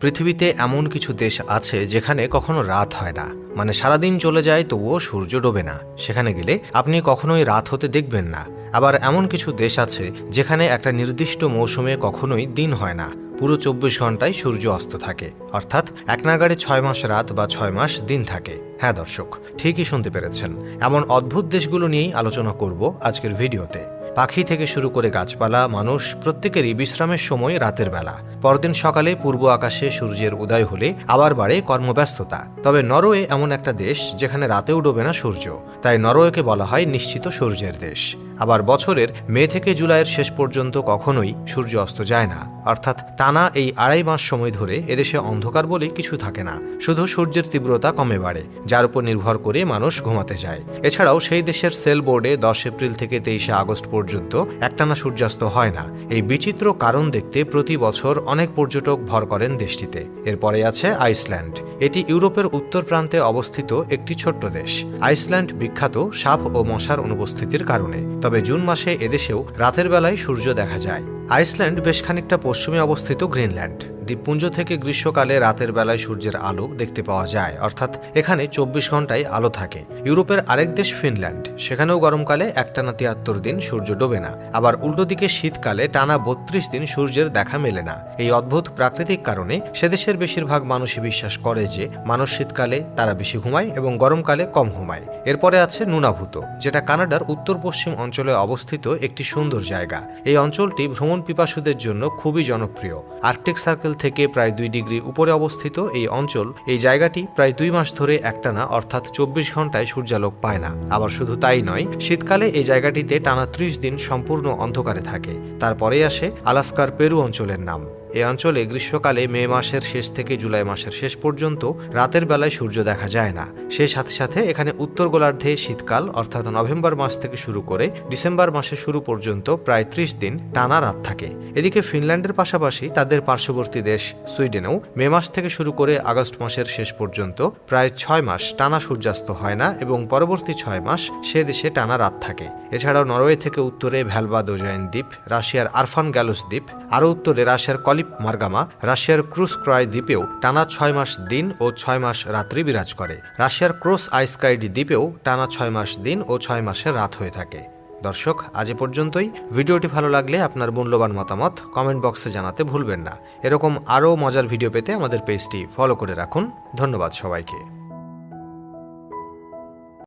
পৃথিবীতে এমন কিছু দেশ আছে যেখানে কখনো রাত হয় না, মানে সারাদিন চলে যায় তবুও সূর্য ডোবে না। সেখানে গেলে আপনি কখনোই রাত হতে দেখবেন না। আবার এমন কিছু দেশ আছে যেখানে একটা নির্দিষ্ট মৌসুমে কখনোই দিন হয় না, পুরো 24 ঘন্টায় সূর্য অস্ত থাকে, অর্থাৎ এক নাগাড়ে 6 মাস রাত বা 6 মাস দিন থাকে। হ্যাঁ দর্শক, ঠিকই শুনতে পেরেছেন। এমন অদ্ভুত দেশগুলো নিয়েই আলোচনা করব আজকের ভিডিওতে। পাখি থেকে শুরু করে গাছপালা, মানুষ প্রত্যেকেরই বিশ্রামের সময় রাতের বেলা। পরদিন সকালে পূর্ব আকাশে সূর্যের উদয় হলে আবার বাড়ে কর্মব্যস্ততা। তবে নরওয়ে এমন একটা দেশ যেখানে রাতেও ডোবে না সূর্য, তাই নরওয়েকে বলা হয় নিশ্চিত সূর্যের দেশ। আবার বছরের মে থেকে জুলাইয়ের শেষ পর্যন্ত কখনোই সূর্য অস্ত যায় না, অর্থাৎ টানা এই 2.5 মাস সময় ধরে এদেশে অন্ধকার বলে কিছু থাকে না, শুধু সূর্যের তীব্রতা কমে বাড়ে, যার উপর নির্ভর করে মানুষ ঘুমাতে যায়। এছাড়াও সেই দেশের সেল বোর্ডে 10 এপ্রিল থেকে 23 আগস্ট পর্যন্ত একটানা সূর্যাস্ত হয় না। এই বিচিত্র কারণ দেখতে প্রতি বছর অনেক পর্যটক ভর করেন দেশটিতে। এরপরে আছে আইসল্যান্ড। এটি ইউরোপের উত্তর প্রান্তে অবস্থিত একটি ছোট্ট দেশ। আইসল্যান্ড বিখ্যাত সাপ ও মশার অনুপস্থিতির কারণে, তবে জুন মাসে এদেশেও রাতের বেলায় সূর্য দেখা যায়। আইসল্যান্ড বেশ খানিকটা পশ্চিমে অবস্থিত গ্রিনল্যান্ড দ্বীপপুঞ্জ থেকে গ্রীষ্মকালে রাতের বেলায় সূর্যের আলো দেখতে পাওয়া যায়, অর্থাৎ এখানে 24 ঘন্টায় আলো থাকে। ইউরোপের আরেক দেশ ফিনল্যান্ড, সেখানেও গরমকালে একটানা 73 দিন সূর্য ডোবে না। আবার উল্টো দিকে শীতকালে টানা 32 দিন সূর্যের দেখা মেলে না। এই অদ্ভুত প্রাকৃতিক কারণে সেদেশের বেশিরভাগ মানুষই বিশ্বাস করে যে মানুষ শীতকালে তারা বেশি ঘুমায় এবং গরমকালে কম ঘুমায়। এরপরে আছে নুনাভূত, যেটা কানাডার উত্তর পশ্চিম অঞ্চলে অবস্থিত একটি সুন্দর জায়গা। এই অঞ্চলটি ভ্রমণ পিপাসুদের জন্য খুবই জনপ্রিয়। আর্কটিক সার্কেল থেকে প্রায় 2 ডিগ্রি উপরে অবস্থিত এই জায়গাটি প্রায় 2 মাস ধরে একটানা, অর্থাৎ 24 ঘন্টায় সূর্যালোক পায় না। আবার শুধু তাই নয়, শীতকালে এই জায়গাটিতে টানা 30 দিন সম্পূর্ণ অন্ধকারে থাকে। তারপরে আসে আলাস্কার পেরু অঞ্চলের নাম। এই অঞ্চলে গ্রীষ্মকালে মে মাসের শেষ থেকে জুলাই মাসের শেষ পর্যন্ত রাতের বেলায় সূর্য দেখা যায় না। সেই সাথে সাথে এখানে উত্তর গোলার্ধে শীতকাল, অর্থাৎ নভেম্বর মাস থেকে শুরু করে ডিসেম্বর মাসের শুরু পর্যন্ত প্রায় 30 দিন টানা রাত থাকে। এদিকে ফিনল্যান্ডের পাশাপাশি তাদের পার্শ্ববর্তী দেশ সুইডেনেও মে মাস থেকে শুরু করে আগস্ট মাসের শেষ পর্যন্ত প্রায় 6 মাস টানা সূর্যাস্ত হয় না এবং পরবর্তী 6 মাস সে দেশে টানা রাত থাকে। এছাড়াও নরওয়ে থেকে উত্তরে ভ্যালবা দোজাইন দ্বীপ, রাশিয়ার আরফান গ্যালোস দ্বীপ, আরও উত্তরে রাশিয়ার মার্গামা, রাশিয়ার ক্রুস ক্রয় দ্বীপেও টানা 6 মাস দিন ও 6 মাস রাত্রি বিরাজ করে। রাশিয়ার ক্রোস আইসকাইড দ্বীপেও টানা 6 মাস দিন ও 6 মাসের রাত হয়ে থাকে। দর্শক, আজ এ পর্যন্তই। ভিডিওটি ভালো লাগলে আপনার মূল্যবান মতামত কমেন্ট বক্সে জানাতে ভুলবেন না। এরকম আরও মজার ভিডিও পেতে আমাদের পেজটি ফলো করে রাখুন। ধন্যবাদ সবাইকে।